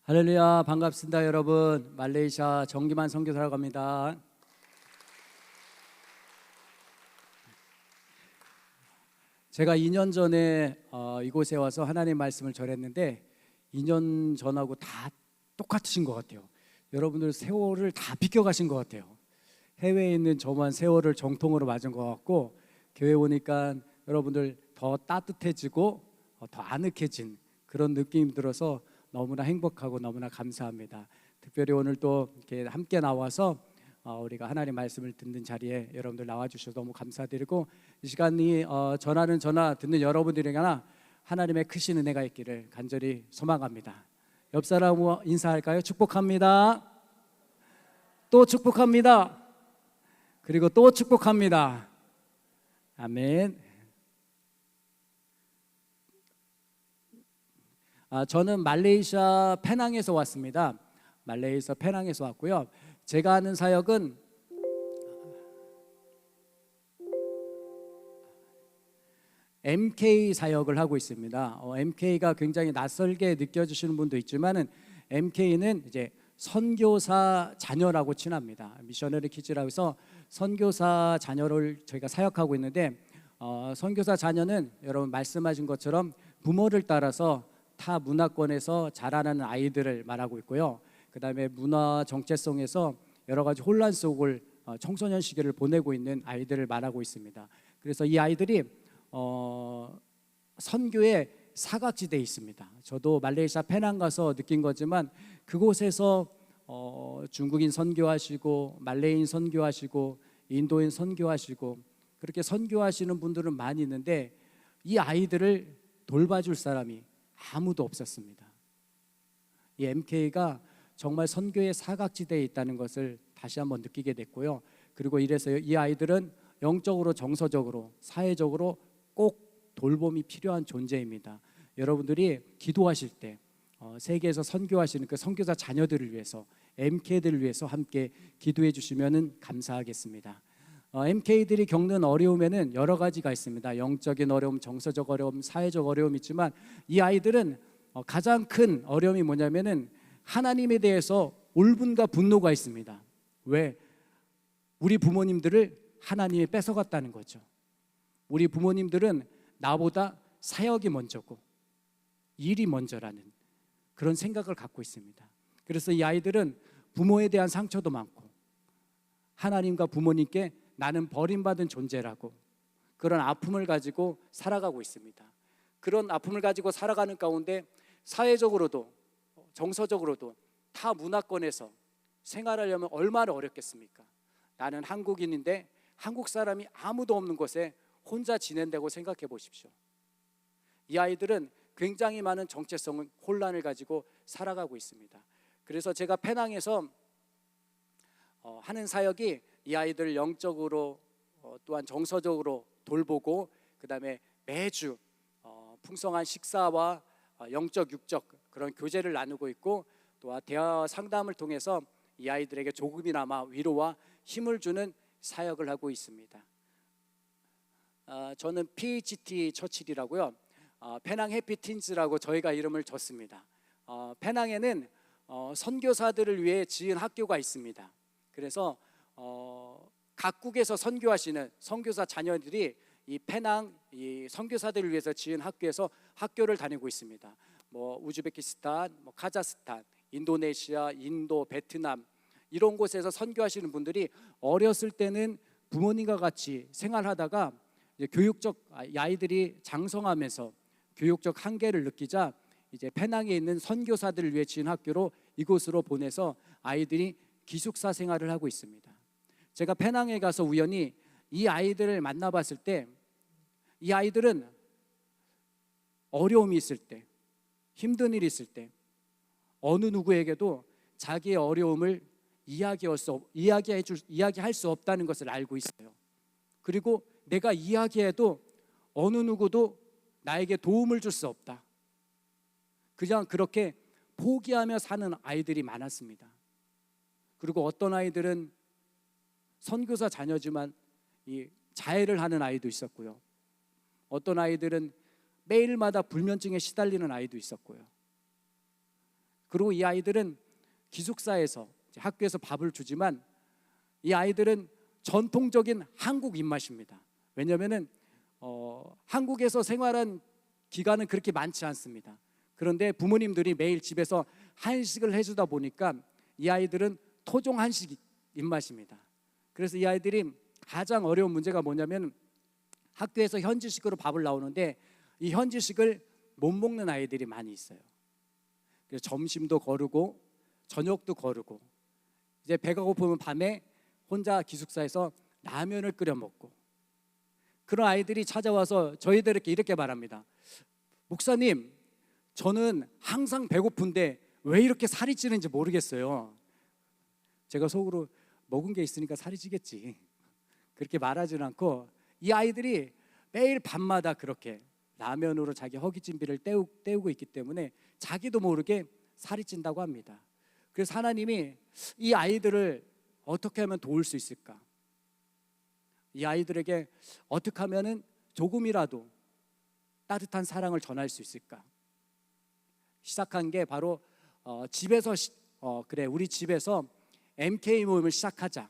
할렐루야, 반갑습니다. 여러분. 말레이시아 정기만 선교사라고 합니다. 제가 2년 전에 이곳에 와서 하나님 말씀을 전했는데 2년 전하고 다 똑같으신 것 같아요. 여러분들 세월을 다 비껴가신 것 같아요. 해외에 있는 저만 세월을 정통으로 맞은 것 같고, 교회 오니까 여러분들 더 따뜻해지고 더 아늑해진 그런 느낌이 들어서 너무나 행복하고 너무나 감사합니다. 특별히 오늘 또 이렇게 함께 나와서 우리가 하나님 말씀을 듣는 자리에 여러분들 나와주셔서 너무 감사드리고, 이 시간이 전하는 전화 듣는 여러분들에게나 하나님의 크신 은혜가 있기를 간절히 소망합니다. 옆 사람과 인사할까요? 축복합니다. 또 축복합니다. 그리고 또 축복합니다. 아멘. 저는 말레이시아 페낭에서 왔습니다. 말레이시아 페낭에서 왔고요. 제가 하는 사역은 MK 사역을 하고 있습니다. MK가 굉장히 낯설게 느껴지시는 분도 있지만은 MK는 이제 선교사 자녀라고 칭합니다. 미셔너리 키즈라고 해서 선교사 자녀를 저희가 사역하고 있는데, 선교사 자녀는 여러분 말씀하신 것처럼 부모를 따라서 타 문화권에서 자라나는 아이들을 말하고 있고요. 그 다음에 문화 정체성에서 여러 가지 혼란 속을 청소년 시기를 보내고 있는 아이들을 말하고 있습니다. 그래서 이 아이들이 선교의 사각지대에 있습니다. 저도 말레이시아 페낭 가서 느낀 거지만 그곳에서 중국인 선교하시고 말레이인 선교하시고 인도인 선교하시고 그렇게 선교하시는 분들은 많이 있는데 이 아이들을 돌봐줄 사람이 아무도 없었습니다. 이 MK가 정말 선교의 사각지대에 있다는 것을 다시 한번 느끼게 됐고요. 그리고 이래서 이 아이들은 영적으로, 정서적으로, 사회적으로 꼭 돌봄이 필요한 존재입니다. 여러분들이 기도하실 때 세계에서 선교하시는 그 선교사 자녀들을 위해서, MK들을 위해서 함께 기도해 주시면 감사하겠습니다. MK들이 겪는 어려움에는 여러 가지가 있습니다. 영적인 어려움, 정서적 어려움, 사회적 어려움이 있지만 이 아이들은 가장 큰 어려움이 뭐냐면은 하나님에 대해서 울분과 분노가 있습니다. 왜? 우리 부모님들을 하나님이 뺏어갔다는 거죠. 우리 부모님들은 나보다 사역이 먼저고 일이 먼저라는 그런 생각을 갖고 있습니다. 그래서 이 아이들은 부모에 대한 상처도 많고 하나님과 부모님께 나는 버림받은 존재라고 그런 아픔을 가지고 살아가고 있습니다. 그런 아픔을 가지고 살아가는 가운데 사회적으로도 정서적으로도 타 문화권에서 생활하려면 얼마나 어렵겠습니까? 나는 한국인인데 한국 사람이 아무도 없는 곳에 혼자 지낸다고 생각해 보십시오. 이 아이들은 굉장히 많은 정체성은 혼란을 가지고 살아가고 있습니다. 그래서 제가 페낭에서 하는 사역이 이 아이들을 영적으로 또한 정서적으로 돌보고 그 다음에 매주 풍성한 식사와 영적 육적 그런 교제를 나누고 있고, 또 대화 상담을 통해서 이 아이들에게 조금이나마 위로와 힘을 주는 사역을 하고 있습니다. 저는 PHT 처칠이라고요. 페낭 해피틴즈라고 저희가 이름을 줬습니다. 페낭에는 선교사들을 위해 지은 학교가 있습니다. 그래서 각국에서 선교하시는 선교사 자녀들이 이 페낭 이 선교사들을 위해서 지은 학교에서 학교를 다니고 있습니다. 우즈베키스탄, 카자흐스탄, 인도네시아, 인도, 베트남 이런 곳에서 선교하시는 분들이 어렸을 때는 부모님과 같이 생활하다가 이제 아이들이 장성하면서 교육적 한계를 느끼자 이제 페낭에 있는 선교사들을 위해 지은 학교로 이곳으로 보내서 아이들이 기숙사 생활을 하고 있습니다. 제가 페낭에 가서 우연히 이 아이들을 만나봤을 때 이 아이들은 어려움이 있을 때, 힘든 일이 있을 때 어느 누구에게도 자기의 어려움을 이야기할 수 없다는 것을 알고 있어요. 그리고 내가 이야기해도 어느 누구도 나에게 도움을 줄 수 없다. 그냥 그렇게 포기하며 사는 아이들이 많았습니다. 그리고 어떤 아이들은 선교사 자녀지만 이 자해를 하는 아이도 있었고요. 어떤 아이들은 매일마다 불면증에 시달리는 아이도 있었고요. 그리고 이 아이들은 기숙사에서 학교에서 밥을 주지만 이 아이들은 전통적인 한국 입맛입니다. 왜냐하면 한국에서 생활한 기간은 그렇게 많지 않습니다. 그런데 부모님들이 매일 집에서 한식을 해주다 보니까 이 아이들은 토종 한식 입맛입니다. 그래서 이 아이들이 가장 어려운 문제가 뭐냐면 학교에서 현지식으로 밥을 나오는데 이 현지식을 못 먹는 아이들이 많이 있어요. 그래서 점심도 거르고 저녁도 거르고 이제 배가 고프면 밤에 혼자 기숙사에서 라면을 끓여 먹고, 그런 아이들이 찾아와서 저희들에게 이렇게 말합니다. 목사님, 저는 항상 배고픈데 왜 이렇게 살이 찌는지 모르겠어요. 제가 속으로 먹은 게 있으니까 살이 찌겠지, 그렇게 말하지는 않고 이 아이들이 매일 밤마다 그렇게 라면으로 자기 허기짐비를 때우고 있기 때문에 자기도 모르게 살이 찐다고 합니다. 그래서 하나님이 이 아이들을 어떻게 하면 도울 수 있을까? 이 아이들에게 어떻게 하면 조금이라도 따뜻한 사랑을 전할 수 있을까? 시작한 게 바로 집에서 그래 우리 집에서 MK 모임을 시작하자.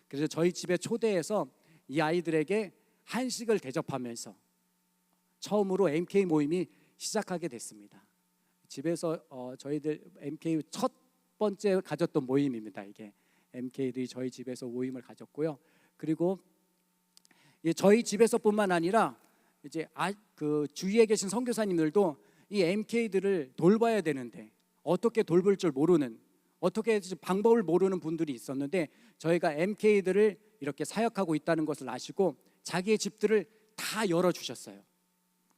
그래서 저희 집에 초대해서 이 아이들에게 한식을 대접하면서 처음으로 MK 모임이 시작하게 됐습니다. 집에서 저희들 MK 첫 번째 가졌던 모임입니다. 이게 MK들이 저희 집에서 모임을 가졌고요. 그리고 저희 집에서뿐만 아니라 이제 그 주위에 계신 선교사님들도 이 MK들을 돌봐야 되는데 어떻게 돌볼 줄 모르는, 어떻게 방법을 모르는 분들이 있었는데 저희가 MK들을 이렇게 사역하고 있다는 것을 아시고 자기의 집들을 다 열어주셨어요.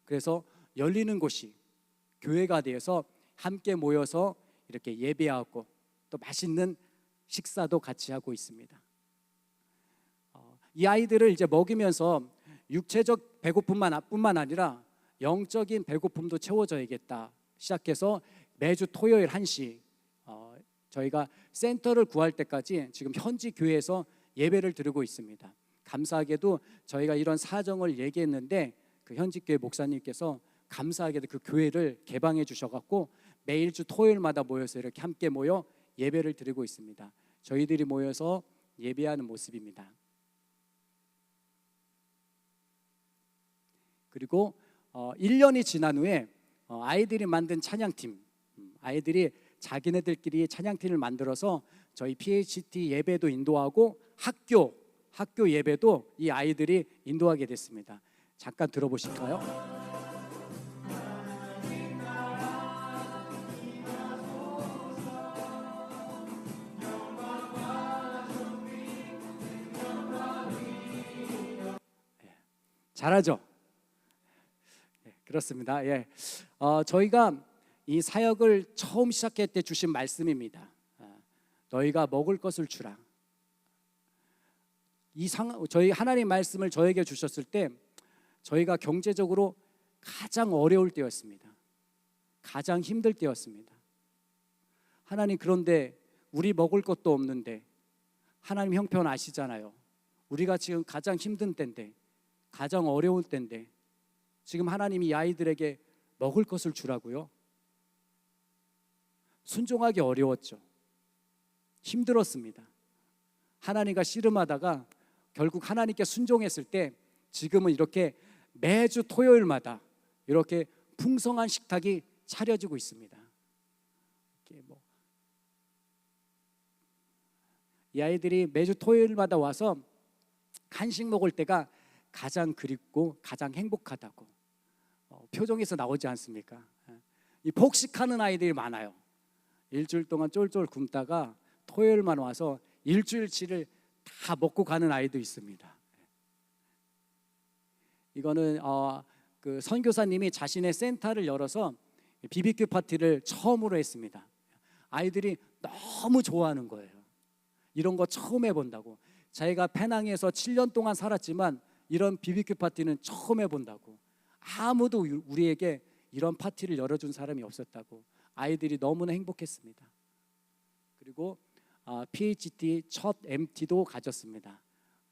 그래서 열리는 곳이 교회가 되어서 함께 모여서 이렇게 예배하고 또 맛있는 식사도 같이 하고 있습니다. 이 아이들을 이제 먹이면서 육체적 배고픔뿐만 아니라 영적인 배고픔도 채워져야겠다 시작해서 매주 토요일 1시 저희가 센터를 구할 때까지 지금 현지 교회에서 예배를 드리고 있습니다. 감사하게도 저희가 이런 사정을 얘기했는데 그 현지 교회 목사님께서 감사하게도 그 교회를 개방해 주셔갖고 매일 주 토요일마다 모여서 이렇게 함께 모여 예배를 드리고 있습니다. 저희들이 모여서 예배하는 모습입니다. 그리고 1년이 지난 후에 아이들이 만든 찬양팀, 아이들이 자기네들끼리 찬양팀을 만들어서 저희 PHT 예배도 인도하고 학교 예배도 이 아이들이 인도하게 됐습니다. 잠깐 들어보실까요? 잘하죠? 네, 그렇습니다. 예, 저희가 이 사역을 처음 시작할 때 주신 말씀입니다. 너희가 먹을 것을 주라. 저희 하나님 말씀을 저에게 주셨을 때 저희가 경제적으로 가장 어려울 때였습니다. 가장 힘들 때였습니다. 하나님, 그런데 우리 먹을 것도 없는데 하나님 형편 아시잖아요. 우리가 지금 가장 힘든 때인데, 가장 어려울 때인데 지금 하나님이 이 아이들에게 먹을 것을 주라고요? 순종하기 어려웠죠. 힘들었습니다. 하나님과 씨름하다가 결국 하나님께 순종했을 때 지금은 이렇게 매주 토요일마다 이렇게 풍성한 식탁이 차려지고 있습니다. 이 아이들이 매주 토요일마다 와서 한식 먹을 때가 가장 그립고 가장 행복하다고 표정에서 나오지 않습니까? 이 폭식하는 아이들이 많아요. 일주일 동안 쫄쫄 굶다가 토요일만 와서 일주일치를 다 먹고 가는 아이도 있습니다. 이거는 그 선교사님이 자신의 센터를 열어서 BBQ 파티를 처음으로 했습니다. 아이들이 너무 좋아하는 거예요. 이런 거 처음 해본다고. 자기가 페낭에서 7년 동안 살았지만 이런 BBQ 파티는 처음 해본다고. 아무도 우리에게 이런 파티를 열어준 사람이 없었다고. 아이들이 너무나 행복했습니다. 그리고 PHT 첫 MT도 가졌습니다.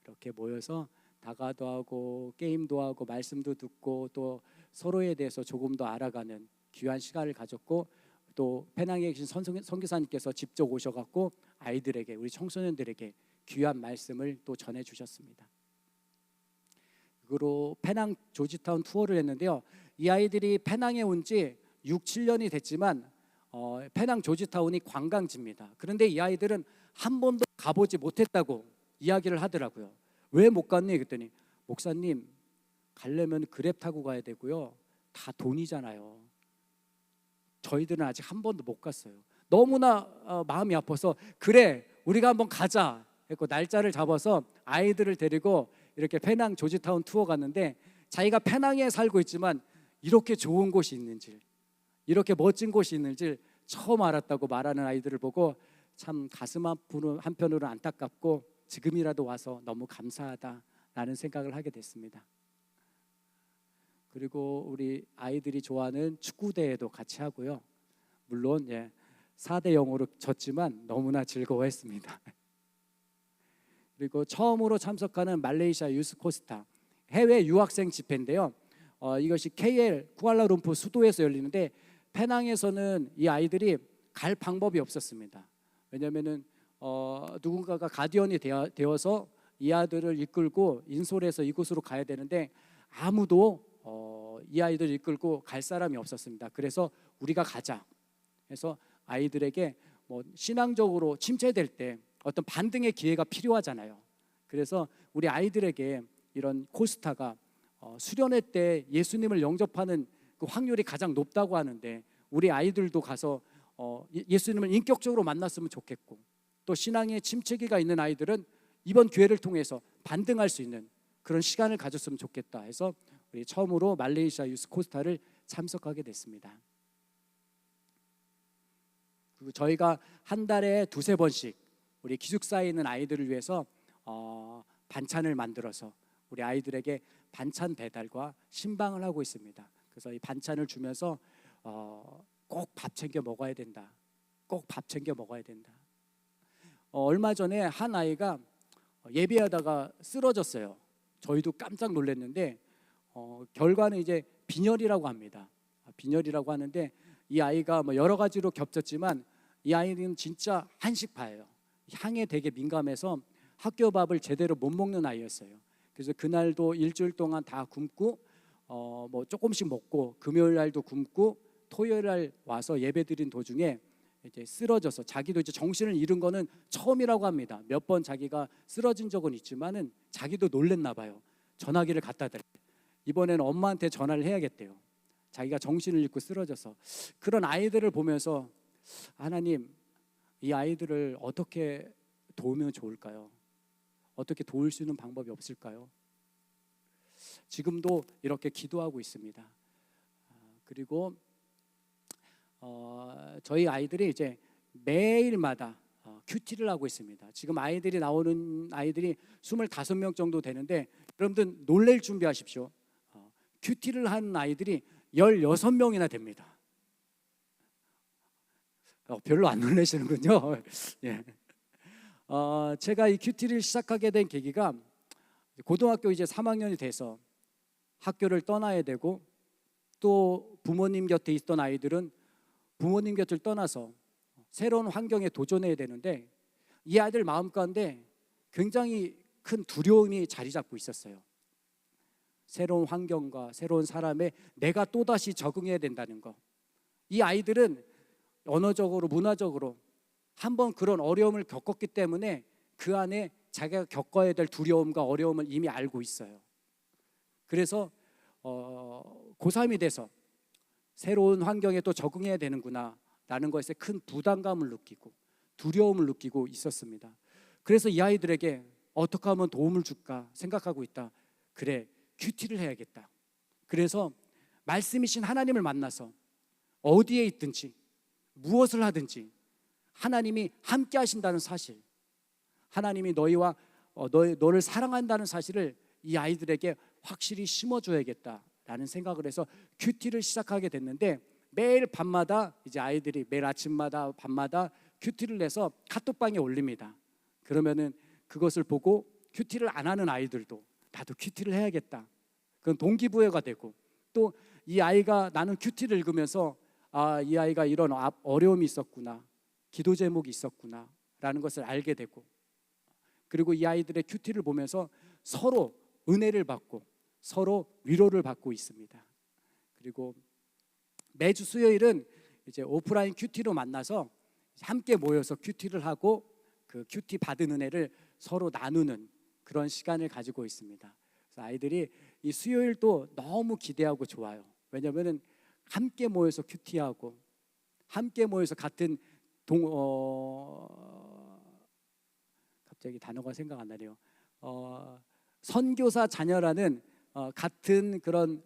이렇게 모여서 다가도 하고 게임도 하고 말씀도 듣고 또 서로에 대해서 조금 더 알아가는 귀한 시간을 가졌고, 또 페낭에 계신 선교사님께서 직접 오셔갖고 아이들에게, 우리 청소년들에게 귀한 말씀을 또 전해주셨습니다. 그리고 페낭 조지타운 투어를 했는데요. 이 아이들이 페낭에 온 지 6, 7년이 됐지만 페낭 조지타운이 관광지입니다. 그런데 이 아이들은 한 번도 가보지 못했다고 이야기를 하더라고요. 왜 못 갔니? 그랬더니 목사님, 가려면 그랩 타고 가야 되고요. 다 돈이잖아요. 저희들은 아직 한 번도 못 갔어요. 너무나 마음이 아파서 그래, 우리가 한번 가자 했고 날짜를 잡아서 아이들을 데리고 이렇게 페낭 조지타운 투어 갔는데, 자기가 페낭에 살고 있지만 이렇게 좋은 곳이 있는지, 이렇게 멋진 곳이 있는지 처음 알았다고 말하는 아이들을 보고 참 가슴 한편으로는 안타깝고 지금이라도 와서 너무 감사하다라는 생각을 하게 됐습니다. 그리고 우리 아이들이 좋아하는 축구대회도 같이 하고요. 물론 4대 0으로 졌지만 너무나 즐거워했습니다. 그리고 처음으로 참석하는 말레이시아 유스코스타 해외 유학생 집회인데요. 이것이 KL 쿠알라룸푸 수도에서 열리는데 페낭에서는 이 아이들이 갈 방법이 없었습니다. 왜냐하면은 누군가가 가디언이 되어서 이 아이들을 이끌고 인솔해서 이곳으로 가야 되는데 아무도 이 아이들을 이끌고 갈 사람이 없었습니다. 그래서 우리가 가자 해서 아이들에게 신앙적으로 침체될 때 어떤 반등의 기회가 필요하잖아요. 그래서 우리 아이들에게 이런 코스타가 수련회 때 예수님을 영접하는 그 확률이 가장 높다고 하는데, 우리 아이들도 가서 예수님을 인격적으로 만났으면 좋겠고, 또 신앙의 침체기가 있는 아이들은 이번 기회를 통해서 반등할 수 있는 그런 시간을 가졌으면 좋겠다 해서 우리 처음으로 말레이시아 유스코스타를 참석하게 됐습니다. 그리고 저희가 한 달에 2-3번씩 우리 기숙사에 있는 아이들을 위해서 반찬을 만들어서 우리 아이들에게 반찬 배달과 신방을 하고 있습니다. 그래서 이 반찬을 주면서 꼭 밥 챙겨 먹어야 된다. 꼭 밥 챙겨 먹어야 된다. 얼마 전에 한 아이가 예배하다가 쓰러졌어요. 저희도 깜짝 놀랐는데 결과는 이제 빈혈이라고 합니다. 빈혈이라고 하는데 이 아이가 여러 가지로 겹쳤지만 이 아이는 진짜 한식파예요. 향에 되게 민감해서 학교 밥을 제대로 못 먹는 아이였어요. 그래서 그날도 일주일 동안 다 굶고 조금씩 먹고 금요일 날도 굶고 토요일 날 와서 예배드린 도중에 이제 쓰러져서 자기도 이제 정신을 잃은 거는 처음이라고 합니다. 몇 번 자기가 쓰러진 적은 있지만은 자기도 놀랬나 봐요. 전화기를 갖다 댈 때 이번에는 엄마한테 전화를 해야겠대요. 자기가 정신을 잃고 쓰러져서. 그런 아이들을 보면서 하나님, 이 아이들을 어떻게 도우면 좋을까요? 어떻게 도울 수 있는 방법이 없을까요? 지금도 이렇게 기도하고 있습니다. 그리고 저희 아이들이 이제 매일마다 큐티를 하고 있습니다. 지금 아이들이 나오는 아이들이 25명 정도 되는데 여러분들 놀랄 준비하십시오. 큐티를 하는 아이들이 16명이나 됩니다. 별로 안 놀라시는군요. 예. 제가 이 큐티를 시작하게 된 계기가 고등학교 이제 3학년이 돼서 학교를 떠나야 되고, 또 부모님 곁에 있던 아이들은 부모님 곁을 떠나서 새로운 환경에 도전해야 되는데 이 아이들 마음 가운데 굉장히 큰 두려움이 자리 잡고 있었어요. 새로운 환경과 새로운 사람에 내가 또다시 적응해야 된다는 거. 이 아이들은 언어적으로 문화적으로 한번 그런 어려움을 겪었기 때문에 그 안에 자기가 겪어야 될 두려움과 어려움을 이미 알고 있어요. 그래서 고3이 돼서 새로운 환경에 또 적응해야 되는구나 라는 것에 큰 부담감을 느끼고 두려움을 느끼고 있었습니다. 그래서 이 아이들에게 어떻게 하면 도움을 줄까 생각하고 있다. 그래, 큐티를 해야겠다. 그래서 말씀이신 하나님을 만나서 어디에 있든지 무엇을 하든지 하나님이 함께 하신다는 사실, 하나님이 너를 사랑한다는 사실을 이 아이들에게 확실히 심어줘야겠다라는 생각을 해서 큐티를 시작하게 됐는데, 매일 밤마다 이제 아이들이 매일 아침마다 밤마다 큐티를 내서 카톡방에 올립니다. 그러면은 그것을 보고 큐티를 안 하는 아이들도 나도 큐티를 해야겠다, 그건 동기부여가 되고, 또 이 아이가 나는 큐티를 읽으면서 이 아이가 이런 어려움이 있었구나, 기도 제목이 있었구나 라는 것을 알게 되고, 그리고 이 아이들의 큐티를 보면서 서로 은혜를 받고 서로 위로를 받고 있습니다. 그리고 매주 수요일은 이제 오프라인 큐티로 만나서 함께 모여서 큐티를 하고 그 큐티 받은 은혜를 서로 나누는 그런 시간을 가지고 있습니다. 그래서 아이들이 이 수요일도 너무 기대하고 좋아요. 왜냐하면 함께 모여서 큐티하고 함께 모여서 같은 갑자기 단어가 생각 안 나네요. 선교사 자녀라는 같은 그런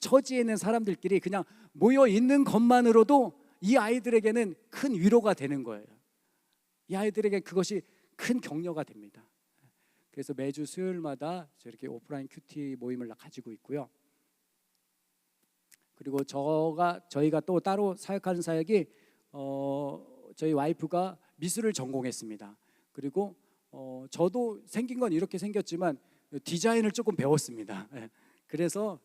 처지에 있는 사람들끼리 그냥 모여 있는 것만으로도 이 아이들에게는 큰 위로가 되는 거예요. 이 아이들에게 그것이 큰 격려가 됩니다. 그래서 매주 수요일마다 저렇게 오프라인 큐티 모임을 가지고 있고요. 그리고 저희가 또 따로 사역하는 사역이 저희 와이프가 미술을 전공했습니다. 그리고 저도 생긴 건 이렇게 생겼지만 디자인을 조금 배웠습니다. 그래서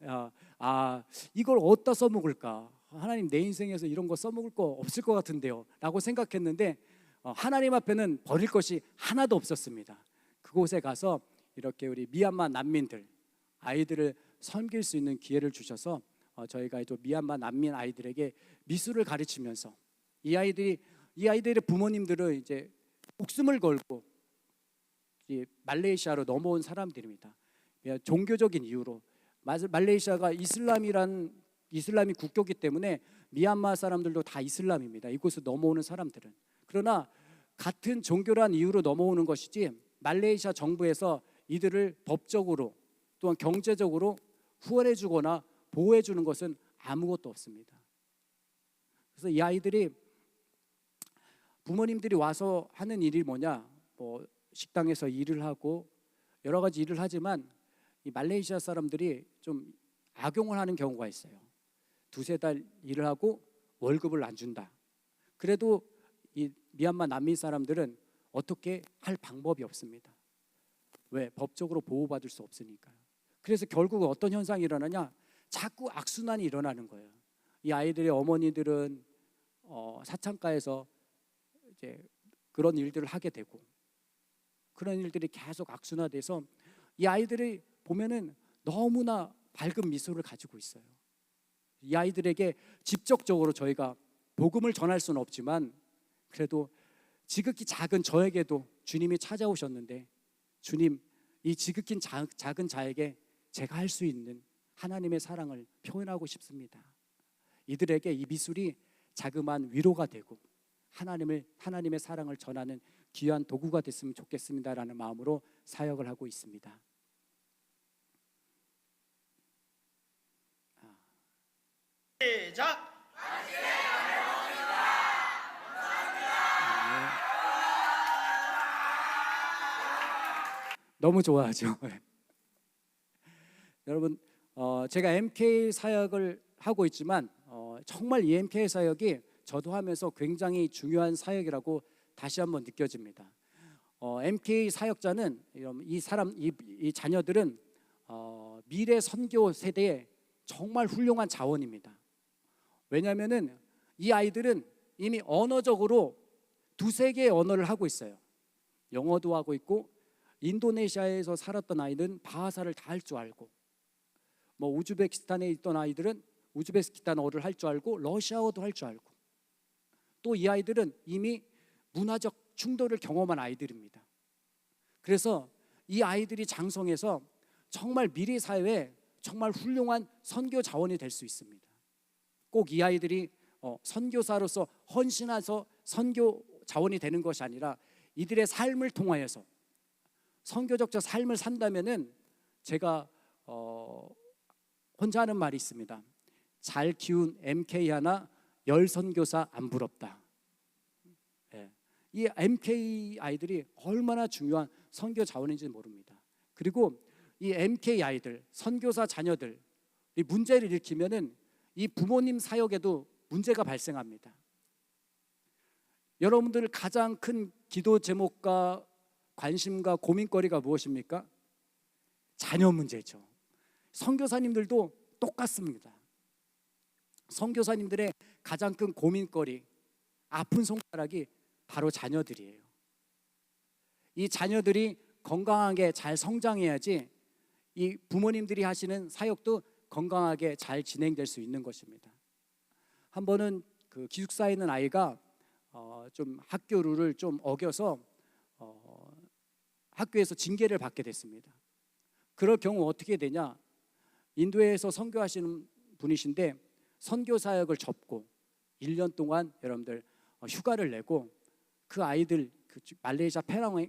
이걸 어디다 써먹을까? 하나님, 내 인생에서 이런 거 써먹을 거 없을 것 같은데요 라고 생각했는데 하나님 앞에는 버릴 것이 하나도 없었습니다. 그곳에 가서 이렇게 우리 미얀마 난민들 아이들을 섬길 수 있는 기회를 주셔서 저희가 또 미얀마 난민 아이들에게 미술을 가르치면서 이 아이들의 부모님들은 이제 목숨을 걸고 말레이시아로 넘어온 사람들입니다. 종교적인 이유로 말레이시아가 이슬람이 국교이기 때문에 미얀마 사람들도 다 이슬람입니다. 이곳에 넘어오는 사람들은. 그러나 같은 종교란 이유로 넘어오는 것이지 말레이시아 정부에서 이들을 법적으로 또한 경제적으로 후원해 주거나 보호해 주는 것은 아무것도 없습니다. 그래서 이 아이들이 부모님들이 와서 하는 일이 뭐냐, 식당에서 일을 하고 여러 가지 일을 하지만 이 말레이시아 사람들이 좀 악용을 하는 경우가 있어요. 두세 달 일을 하고 월급을 안 준다. 그래도 이 미얀마 난민 사람들은 어떻게 할 방법이 없습니다. 왜? 법적으로 보호받을 수 없으니까요. 그래서 결국 어떤 현상이 일어나냐? 자꾸 악순환이 일어나는 거예요. 이 아이들의 어머니들은 사창가에서 이제 그런 일들을 하게 되고, 그런 일들이 계속 악순환돼서 이 아이들이 보면은 너무나 밝은 미소를 가지고 있어요. 이 아이들에게 직접적으로 저희가 복음을 전할 수는 없지만 그래도 지극히 작은 저에게도 주님이 찾아오셨는데, 주님, 이 지극히 작은 자에게 제가 할 수 있는 하나님의 사랑을 표현하고 싶습니다. 이들에게 이 미술이 자그마한 위로가 되고 하나님의 사랑을 전하는 귀한 도구가 됐으면 좋겠습니다라는 마음으로 사역을 하고 있습니다. 시작! 너무 좋아하죠. 여러분, 제가 MK 사역을 하고 있지만 정말 이 MK 사역이 저도 하면서 굉장히 중요한 사역이라고 다시 한번 느껴집니다. MK 사역자는 이 자녀들은 미래 선교 세대의 정말 훌륭한 자원입니다. 왜냐하면은 이 아이들은 이미 언어적으로 두세 개의 언어를 하고 있어요. 영어도 하고 있고, 인도네시아에서 살았던 아이는 바하사를 다 할 줄 알고, 우즈베키스탄에 있던 아이들은 우즈베키스탄어를 할 줄 알고, 러시아어도 할 줄 알고, 또 이 아이들은 이미 문화적 충돌을 경험한 아이들입니다. 그래서 이 아이들이 장성해서 정말 미래 사회에 정말 훌륭한 선교 자원이 될 수 있습니다. 꼭 이 아이들이 선교사로서 헌신해서 선교 자원이 되는 것이 아니라 이들의 삶을 통하여서 선교적 삶을 산다면은, 제가 혼자 하는 말이 있습니다. 잘 키운 MK 하나 10 선교사 안 부럽다. 이 MK 아이들이 얼마나 중요한 선교 자원인지 모릅니다. 그리고 이 MK 아이들, 선교사 자녀들이 문제를 일으키면은 이 부모님 사역에도 문제가 발생합니다. 여러분들 가장 큰 기도 제목과 관심과 고민거리가 무엇입니까? 자녀 문제죠. 선교사님들도 똑같습니다. 선교사님들의 가장 큰 고민거리, 아픈 손가락이 바로 자녀들이에요. 이 자녀들이 건강하게 잘 성장해야지 이 부모님들이 하시는 사역도 건강하게 잘 진행될 수 있는 것입니다. 한 번은 그 기숙사에 있는 아이가 좀 학교 룰을 좀 어겨서 학교에서 징계를 받게 됐습니다. 그럴 경우 어떻게 되냐? 인도에서 선교하시는 분이신데 선교 사역을 접고 1년 동안 여러분들 휴가를 내고 그 아이들 그 말레이시아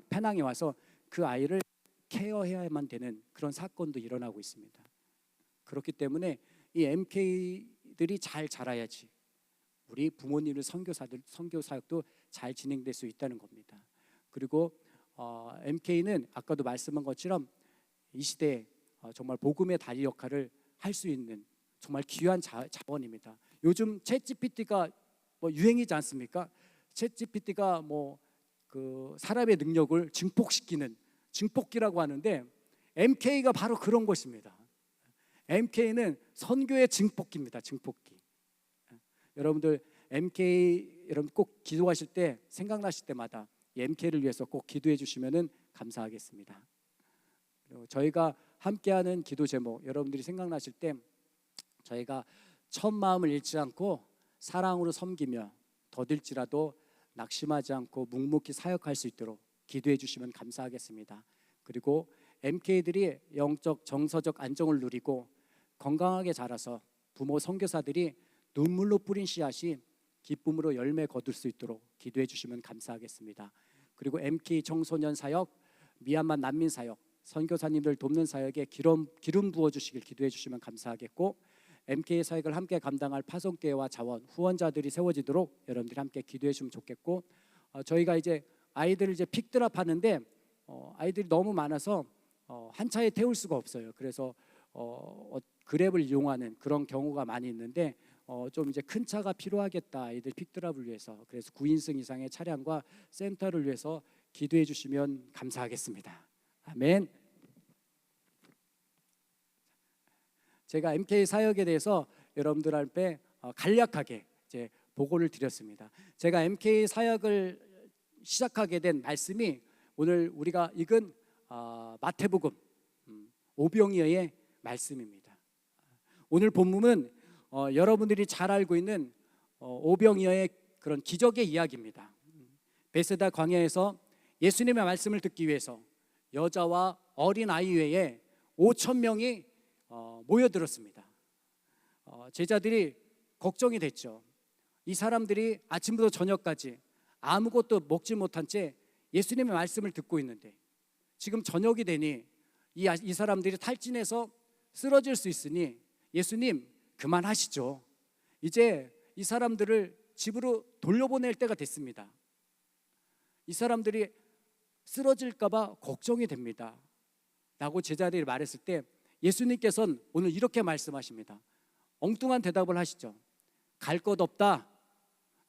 페낭에 와서 그 아이를 케어해야만 되는 그런 사건도 일어나고 있습니다. 그렇기 때문에 이 MK들이 잘 자라야지 우리 부모님들 선교 사역도 잘 진행될 수 있다는 겁니다. 그리고 MK는 아까도 말씀한 것처럼 이 시대에 정말 복음의 다리 역할을 할 수 있는 정말 귀한 자원입니다. 요즘 챗GPT가 유행이지 않습니까? 챗GPT가 그 사람의 능력을 증폭시키는 증폭기라고 하는데 MK가 바로 그런 것입니다. MK는 선교의 증폭기입니다. 증폭기. 여러분들 MK 여러분 꼭 기도하실 때 생각나실 때마다 MK를 위해서 꼭 기도해 주시면은 감사하겠습니다. 그리고 저희가 함께하는 기도 제목 여러분들이 생각나실 때 저희가 첫 마음을 잃지 않고 사랑으로 섬기며 더딜지라도 낙심하지 않고 묵묵히 사역할 수 있도록 기도해 주시면 감사하겠습니다. 그리고 MK들이 영적 정서적 안정을 누리고 건강하게 자라서 부모 선교사들이 눈물로 뿌린 씨앗이 기쁨으로 열매 거둘 수 있도록 기도해 주시면 감사하겠습니다. 그리고 MK 청소년 사역, 미얀마 난민 사역, 선교사님들 돕는 사역에 기름 부어 주시길 기도해 주시면 감사하겠고 MK 사역을 함께 감당할 파송교회와 자원, 후원자들이 세워지도록 여러분들이 함께 기도해 주시면 좋겠고 저희가 이제 아이들을 이제 픽드랍 하는데 아이들이 너무 많아서 한 차에 태울 수가 없어요. 그래서 그랩을 이용하는 그런 경우가 많이 있는데 좀 이제 큰 차가 필요하겠다 아이들 픽드랍을 위해서. 그래서 9인승 이상의 차량과 센터를 위해서 기도해 주시면 감사하겠습니다. 아멘. 제가 MK 사역에 대해서 여러분들한테 간략하게 이제 보고를 드렸습니다. 제가 MK 사역을 시작하게 된 말씀이 오늘 우리가 읽은 마태복음 오병이어의 말씀입니다. 오늘 본문은 여러분들이 잘 알고 있는 오병이어의 그런 기적의 이야기입니다. 베세다 광야에서 예수님의 말씀을 듣기 위해서 여자와 어린 아이 외에 5천 명이 모여들었습니다. 제자들이 걱정이 됐죠. 이 사람들이 아침부터 저녁까지 아무것도 먹지 못한 채 예수님의 말씀을 듣고 있는데 지금 저녁이 되니 이 사람들이 탈진해서 쓰러질 수 있으니 예수님 그만하시죠. 이제 이 사람들을 집으로 돌려보낼 때가 됐습니다. 이 사람들이 쓰러질까 봐 걱정이 됩니다 라고 제자들이 말했을 때 예수님께서는 오늘 이렇게 말씀하십니다. 엉뚱한 대답을 하시죠. 갈 것 없다.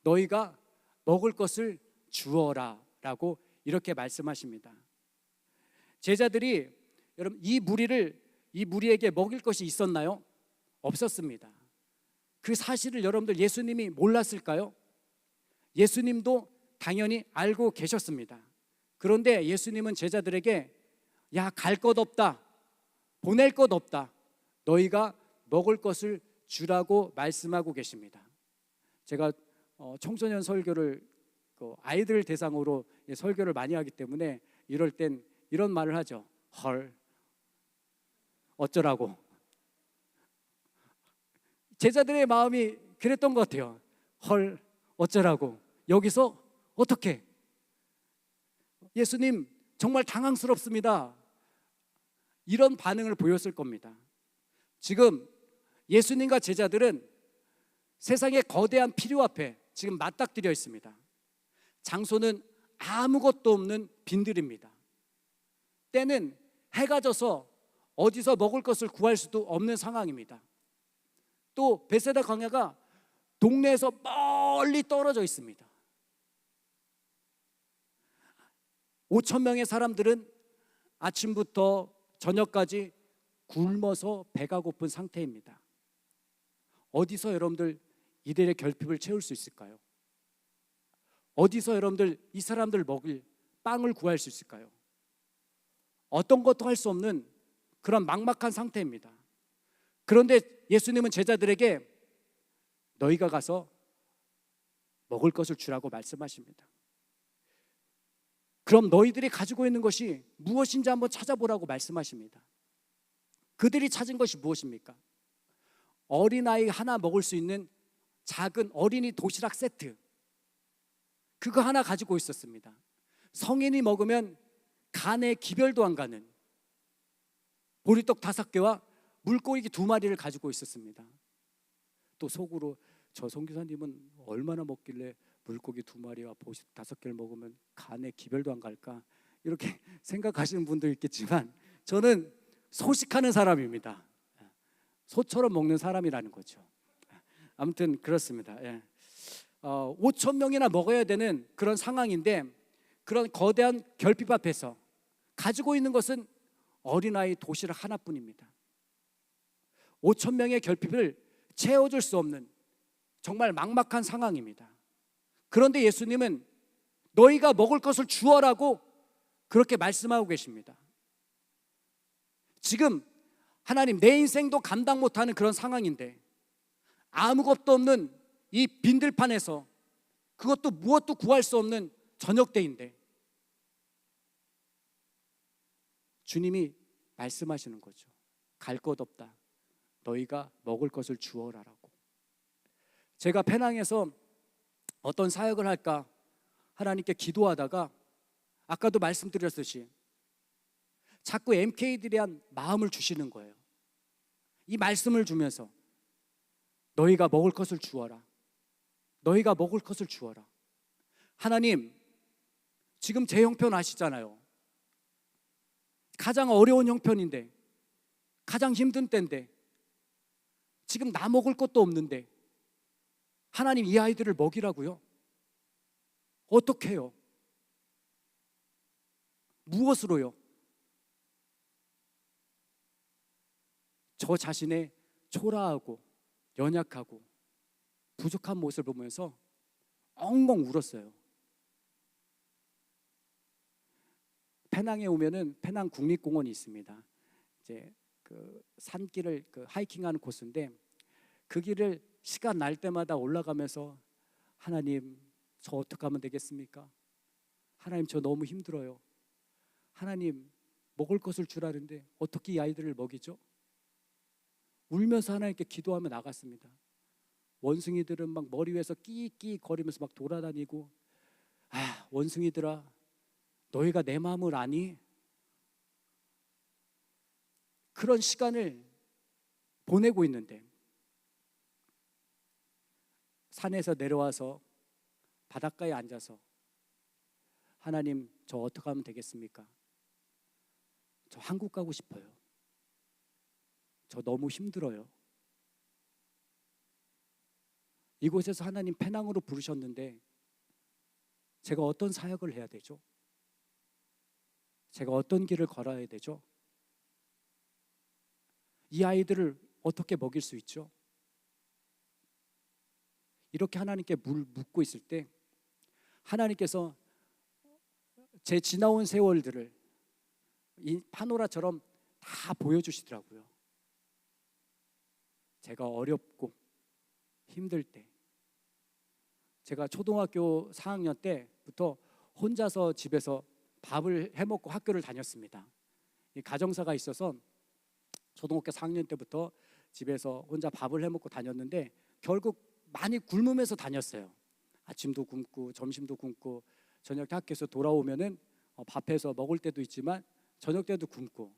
너희가 먹을 것을 주어라 라고 이렇게 말씀하십니다. 제자들이 여러분 이 무리에게 먹일 것이 있었나요? 없었습니다. 그 사실을 여러분들 예수님이 몰랐을까요? 예수님도 당연히 알고 계셨습니다. 그런데 예수님은 제자들에게 야, 갈 것 없다. 보낼 것 없다. 너희가 먹을 것을 주라고 말씀하고 계십니다. 제가 청소년 설교를 아이들 대상으로 설교를 많이 하기 때문에 이럴 땐 이런 말을 하죠. 헐, 어쩌라고. 제자들의 마음이 그랬던 것 같아요. 헐, 어쩌라고. 여기서 어떻게? 예수님 정말 당황스럽습니다. 이런 반응을 보였을 겁니다. 지금 예수님과 제자들은 세상의 거대한 필요 앞에 지금 맞닥뜨려 있습니다. 장소는 아무것도 없는 빈들입니다. 때는 해가 져서 어디서 먹을 것을 구할 수도 없는 상황입니다. 또 베세다 광야가 동네에서 멀리 떨어져 있습니다. 5천 명의 사람들은 아침부터 저녁까지 굶어서 배가 고픈 상태입니다. 어디서 여러분들 이들의 결핍을 채울 수 있을까요? 어디서 여러분들 이 사람들 먹일 빵을 구할 수 있을까요? 어떤 것도 할 수 없는 그런 막막한 상태입니다. 그런데 예수님은 제자들에게 너희가 가서 먹을 것을 주라고 말씀하십니다. 그럼 너희들이 가지고 있는 것이 무엇인지 한번 찾아보라고 말씀하십니다. 그들이 찾은 것이 무엇입니까? 어린아이 하나 먹을 수 있는 작은 어린이 도시락 세트, 그거 하나 가지고 있었습니다. 성인이 먹으면 간에 기별도 안 가는 보리떡 5개와 물고기 2마리를 가지고 있었습니다. 또 속으로 저 선교사님은 얼마나 먹길래 물고기 2마리와 보리떡 5개를 먹으면 간에 기별도 안 갈까, 이렇게 생각하시는 분도 있겠지만 저는 소식하는 사람입니다. 소처럼 먹는 사람이라는 거죠. 아무튼 그렇습니다. 5천 명이나 먹어야 되는 그런 상황인데, 그런 거대한 결핍 앞에서 가지고 있는 것은 어린아이 도시락 하나뿐입니다. 5천 명의 결핍을 채워줄 수 없는 정말 막막한 상황입니다. 그런데 예수님은 너희가 먹을 것을 주어라고 그렇게 말씀하고 계십니다. 지금 하나님, 내 인생도 감당 못하는 그런 상황인데, 아무것도 없는 이 빈들판에서, 그것도 무엇도 구할 수 없는 저녁 때인데 주님이 말씀하시는 거죠. 갈 것 없다, 너희가 먹을 것을 주어라라고. 제가 페낭에서 어떤 사역을 할까 하나님께 기도하다가 아까도 말씀드렸듯이 자꾸 MK들에 대한 마음을 주시는 거예요. 이 말씀을 주면서 너희가 먹을 것을 주어라, 너희가 먹을 것을 주어라. 하나님, 지금 제 형편 아시잖아요. 가장 어려운 형편인데, 가장 힘든 때인데, 지금 나 먹을 것도 없는데 하나님, 이 아이들을 먹이라고요? 어떻게 해요? 무엇으로요? 저 자신의 초라하고 연약하고 부족한 모습을 보면서 엉엉 울었어요. 페낭에 오면은 페낭 국립공원이 있습니다. 이제 그 산길을 하이킹하는 코스인데, 그 길을 시간 날 때마다 올라가면서 하나님, 저 어떻게 하면 되겠습니까? 하나님, 저 너무 힘들어요. 하나님, 먹을 것을 주라는데 어떻게 이 아이들을 먹이죠? 울면서 하나님께 기도하며 나갔습니다. 원숭이들은 막 머리 위에서 끼끼 거리면서 막 돌아다니고, 원숭이들아, 너희가 내 마음을 아니? 그런 시간을 보내고 있는데, 산에서 내려와서 바닷가에 앉아서 하나님, 저 어떻게 하면 되겠습니까? 저 한국 가고 싶어요. 저 너무 힘들어요. 이곳에서 하나님 페낭으로 부르셨는데 제가 어떤 사역을 해야 되죠? 제가 어떤 길을 걸어야 되죠? 이 아이들을 어떻게 먹일 수 있죠? 이렇게 하나님께 묻고 있을 때 하나님께서 제 지나온 세월들을 이 파노라처럼 다 보여주시더라고요. 제가 어렵고 힘들 때, 제가 초등학교 4학년 때부터 혼자서 집에서 밥을 해먹고 학교를 다녔습니다. 이 가정사가 있어서 초등학교 4학년 때부터 집에서 혼자 밥을 해먹고 다녔는데 결국 많이 굶으면서 다녔어요. 아침도 굶고 점심도 굶고 저녁 때 학교에서 돌아오면은 밥해서 먹을 때도 있지만 저녁 때도 굶고,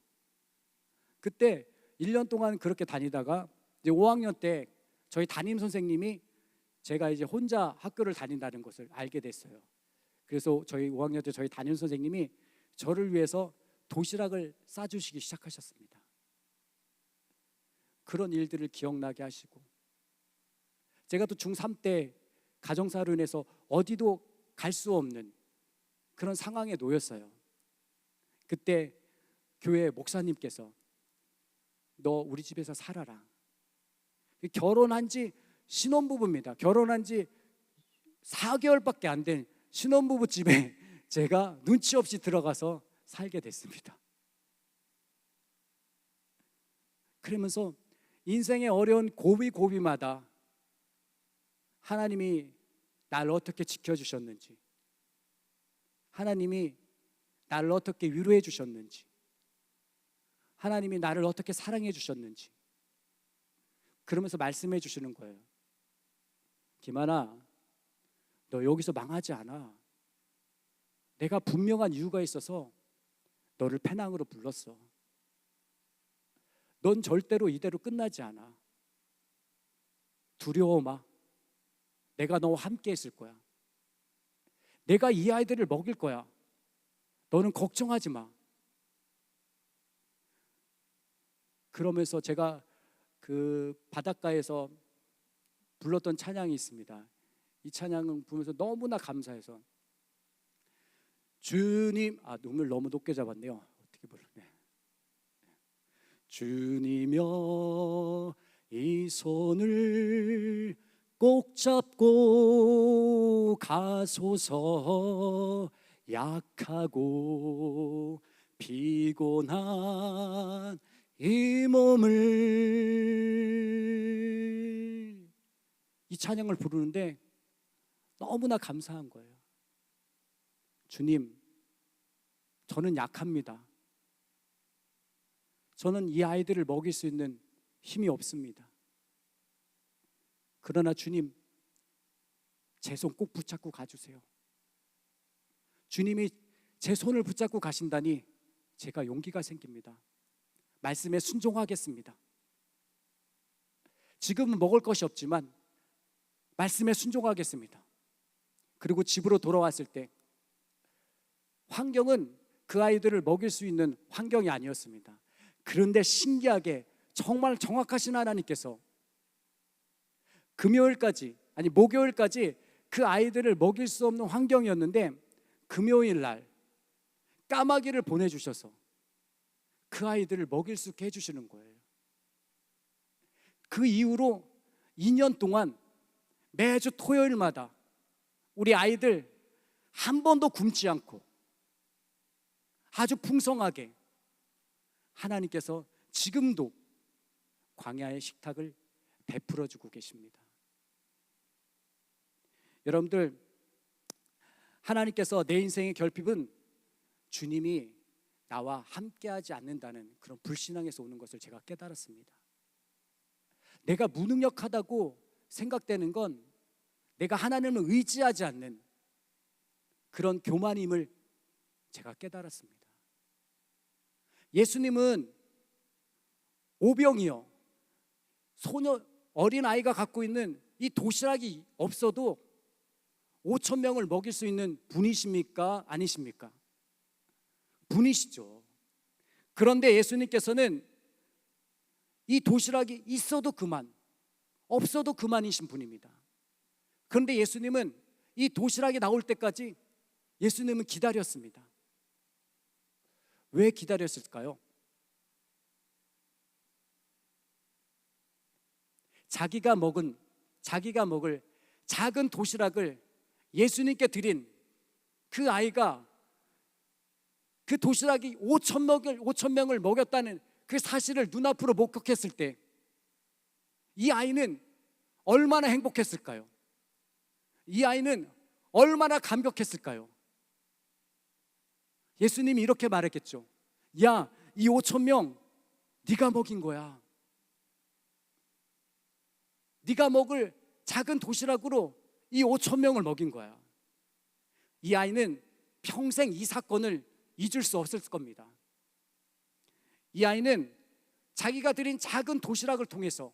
그때 1년 동안 그렇게 다니다가 이제 5학년 때 저희 담임 선생님이 제가 이제 혼자 학교를 다닌다는 것을 알게 됐어요. 그래서 저희 5학년 때 저희 담임 선생님이 저를 위해서 도시락을 싸주시기 시작하셨습니다. 그런 일들을 기억나게 하시고, 제가 또 중3 때 가정사로 인해서 어디도 갈 수 없는 그런 상황에 놓였어요. 그때 교회 목사님께서 너 우리 집에서 살아라, 결혼한 지 신혼부부입니다. 결혼한 지 4개월밖에 안 된 신혼부부 집에 제가 눈치 없이 들어가서 살게 됐습니다. 그러면서 인생의 어려운 고비고비마다 하나님이 나를 어떻게 지켜주셨는지, 하나님이 나를 어떻게 위로해 주셨는지, 하나님이 나를 어떻게 사랑해 주셨는지, 그러면서 말씀해 주시는 거예요. 김하나, 너 여기서 망하지 않아. 내가 분명한 이유가 있어서 너를 페낭으로 불렀어. 넌 절대로 이대로 끝나지 않아. 두려워 마. 내가 너와 함께 있을 거야. 내가 이 아이들을 먹일 거야. 너는 걱정하지 마. 그러면서 제가 그 바닷가에서 불렀던 찬양이 있습니다. 이 찬양을 부르면서 너무나 감사해서 주님, 눈을 너무 높게 잡았네요. 어떻게 부르네. 주님여 이 손을 꼭 잡고 가소서. 약하고 피곤한 이 몸을, 이 찬양을 부르는데 너무나 감사한 거예요. 주님, 저는 약합니다. 저는 이 아이들을 먹일 수 있는 힘이 없습니다. 그러나 주님, 제 손 꼭 붙잡고 가주세요. 주님이 제 손을 붙잡고 가신다니 제가 용기가 생깁니다. 말씀에 순종하겠습니다. 지금은 먹을 것이 없지만 말씀에 순종하겠습니다. 그리고 집으로 돌아왔을 때 환경은 그 아이들을 먹일 수 있는 환경이 아니었습니다. 그런데 신기하게 정말 정확하신 하나님께서 목요일까지 그 아이들을 먹일 수 없는 환경이었는데 금요일 날 까마귀를 보내주셔서 그 아이들을 먹일 수 있게 해주시는 거예요. 그 이후로 2년 동안 매주 토요일마다 우리 아이들 한 번도 굶지 않고 아주 풍성하게 하나님께서 지금도 광야의 식탁을 베풀어 주고 계십니다. 여러분들, 하나님께서 내 인생의 결핍은 주님이 나와 함께하지 않는다는 그런 불신앙에서 오는 것을 제가 깨달았습니다. 내가 무능력하다고 생각되는 건 내가 하나님을 의지하지 않는 그런 교만임을 제가 깨달았습니다. 예수님은 오병이어 어린아이가 갖고 있는 이 도시락이 없어도 5천 명을 먹일 수 있는 분이십니까? 아니십니까? 분이시죠. 그런데 예수님께서는 이 도시락이 있어도 그만, 없어도 그만이신 분입니다. 그런데 예수님은 이 도시락이 나올 때까지 예수님은 기다렸습니다. 왜 기다렸을까요? 자기가 먹을 작은 도시락을 예수님께 드린 그 아이가 그 도시락이 5천 명을 먹였다는 그 사실을 눈앞으로 목격했을 때 이 아이는 얼마나 행복했을까요? 이 아이는 얼마나 감격했을까요? 예수님이 이렇게 말했겠죠. 야, 이 5천 명 네가 먹인 거야. 네가 먹을 작은 도시락으로 이 5천 명을 먹인 거야. 이 아이는 평생 이 사건을 잊을 수 없을 겁니다. 이 아이는 자기가 드린 작은 도시락을 통해서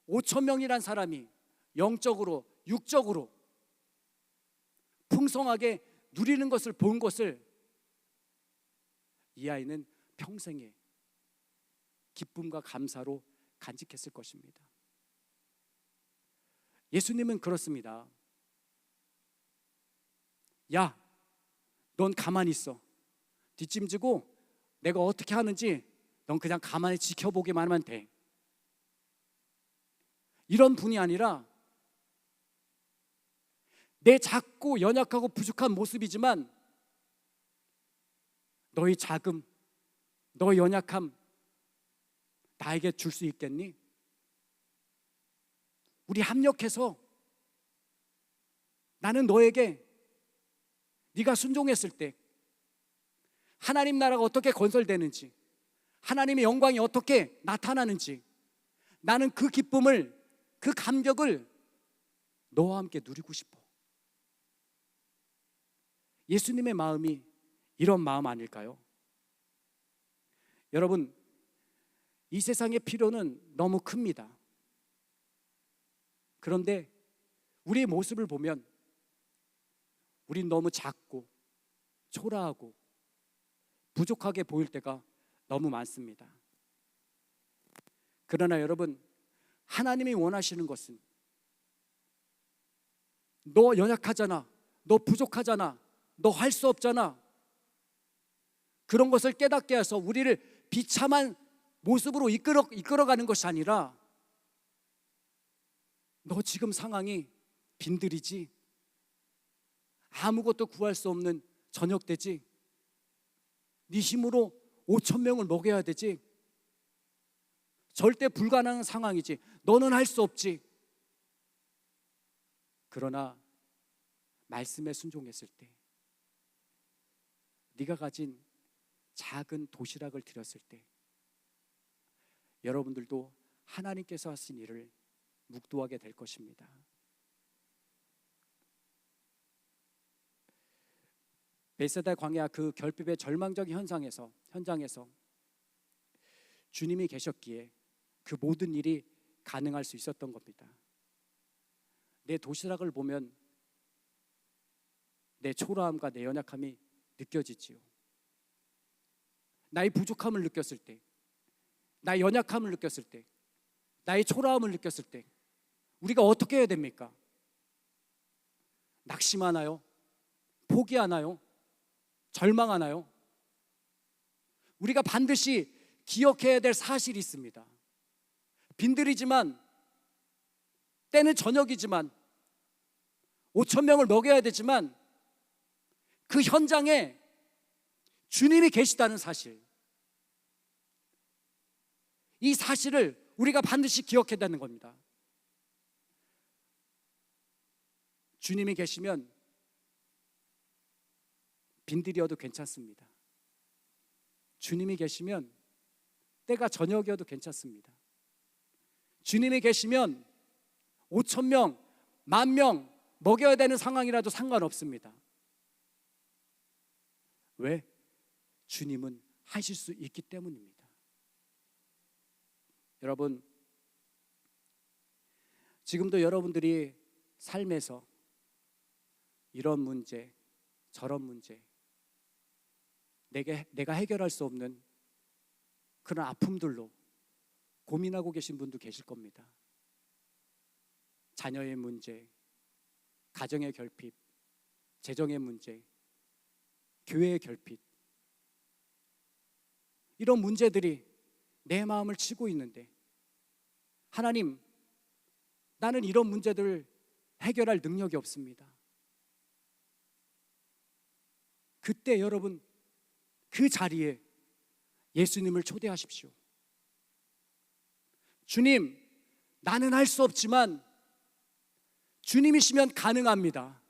5천 명이란 사람이 영적으로, 육적으로 풍성하게 누리는 것을 본 것을 이 아이는 평생의 기쁨과 감사로 간직했을 것입니다. 예수님은 그렇습니다. 야, 넌 가만히 있어. 뒷짐지고 내가 어떻게 하는지 넌 그냥 가만히 지켜보기만 하면 돼. 이런 분이 아니라 내 작고 연약하고 부족한 모습이지만 너의 작음, 너의 연약함 나에게 줄 수 있겠니? 우리 합력해서 나는 너에게 네가 순종했을 때 하나님 나라가 어떻게 건설되는지, 하나님의 영광이 어떻게 나타나는지, 나는 그 기쁨을, 그 감격을 너와 함께 누리고 싶어. 예수님의 마음이 이런 마음 아닐까요? 여러분, 이 세상의 필요는 너무 큽니다. 그런데 우리의 모습을 보면 우린 너무 작고 초라하고 부족하게 보일 때가 너무 많습니다. 그러나 여러분, 하나님이 원하시는 것은 너 연약하잖아, 너 부족하잖아, 너 할 수 없잖아, 그런 것을 깨닫게 해서 우리를 비참한 모습으로 이끌어가는 것이 아니라 너 지금 상황이 빈들이지, 아무것도 구할 수 없는 저녁되지, 네 힘으로 5천 명을 먹여야 되지, 절대 불가능한 상황이지, 너는 할 수 없지. 그러나 말씀에 순종했을 때, 네가 가진 작은 도시락을 드렸을 때 여러분들도 하나님께서 하신 일을 묵도하게 될 것입니다. 베세다 광야 그 결핍의 절망적 현장에서 주님이 계셨기에 그 모든 일이 가능할 수 있었던 겁니다. 내 도시락을 보면 내 초라함과 내 연약함이 느껴지지요. 나의 부족함을 느꼈을 때, 나의 연약함을 느꼈을 때, 나의 초라함을 느꼈을 때 우리가 어떻게 해야 됩니까? 낙심하나요? 포기하나요? 절망하나요? 우리가 반드시 기억해야 될 사실이 있습니다. 빈들이지만, 때는 저녁이지만, 5천 명을 먹여야 되지만 그 현장에 주님이 계시다는 사실, 이 사실을 우리가 반드시 기억해야 되는 겁니다. 주님이 계시면 빈들이어도 괜찮습니다. 주님이 계시면 때가 저녁이어도 괜찮습니다. 주님이 계시면 5천 명, 10,000명 먹여야 되는 상황이라도 상관없습니다. 왜? 주님은 하실 수 있기 때문입니다. 여러분, 지금도 여러분들이 삶에서 이런 문제, 저런 문제, 내가 해결할 수 없는 그런 아픔들로 고민하고 계신 분도 계실 겁니다. 자녀의 문제, 가정의 결핍, 재정의 문제, 교회의 결핍, 이런 문제들이 내 마음을 치고 있는데, 하나님, 나는 이런 문제들을 해결할 능력이 없습니다. 그때 여러분, 그 자리에 예수님을 초대하십시오. 주님, 나는 할 수 없지만 주님이시면 가능합니다.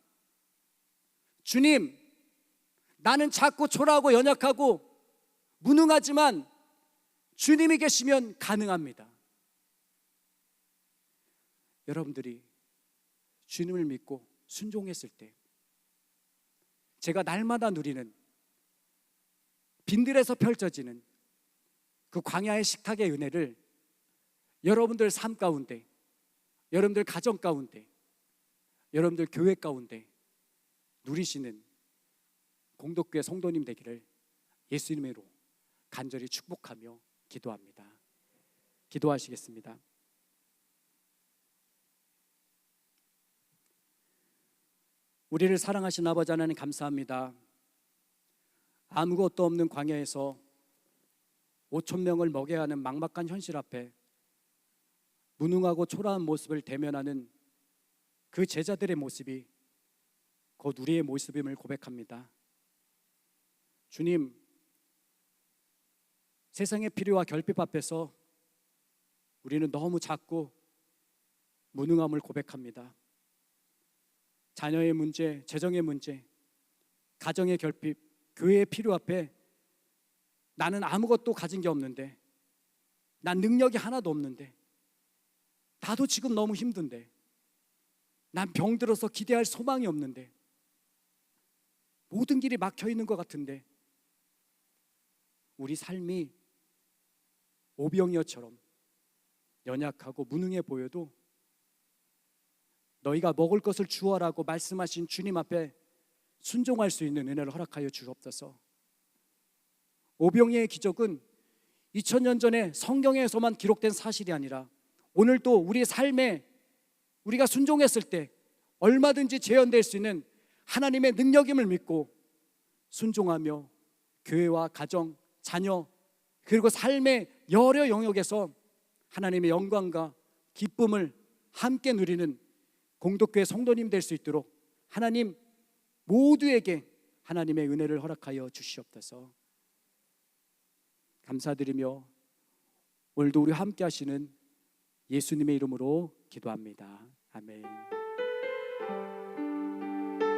주님, 나는 작고 초라하고 연약하고 무능하지만 주님이 계시면 가능합니다. 여러분들이 주님을 믿고 순종했을 때 제가 날마다 누리는, 빈들에서 펼쳐지는 그 광야의 식탁의 은혜를 여러분들 삶 가운데, 여러분들 가정 가운데, 여러분들 교회 가운데 누리시는 공덕교회 성도님 되기를 예수님으로 간절히 축복하며 기도합니다. 기도하시겠습니다. 우리를 사랑하신 아버지 하나님, 감사합니다. 아무것도 없는 광야에서 5천 명을 먹여야 하는 막막한 현실 앞에 무능하고 초라한 모습을 대면하는 그 제자들의 모습이 곧 우리의 모습임을 고백합니다. 주님, 세상의 필요와 결핍 앞에서 우리는 너무 작고 무능함을 고백합니다. 자녀의 문제, 재정의 문제, 가정의 결핍, 교회의 필요 앞에 나는 아무것도 가진 게 없는데, 난 능력이 하나도 없는데, 나도 지금 너무 힘든데, 난 병들어서 기대할 소망이 없는데, 모든 길이 막혀 있는 것 같은데, 우리 삶이 오병이어처럼 연약하고 무능해 보여도 너희가 먹을 것을 주어라고 말씀하신 주님 앞에 순종할 수 있는 은혜를 허락하여 주옵소서. 오병이의 기적은 2000년 전에 성경에서만 기록된 사실이 아니라 오늘도 우리 삶에 우리가 순종했을 때 얼마든지 재현될 수 있는 하나님의 능력임을 믿고 순종하며 교회와 가정, 자녀, 그리고 삶의 여러 영역에서 하나님의 영광과 기쁨을 함께 누리는 공동교회 성도님 될 수 있도록 하나님 모두에게 하나님의 은혜를 허락하여 주시옵소서. 감사드리며 오늘도 우리와 함께 하시는 예수님의 이름으로 기도합니다. 아멘.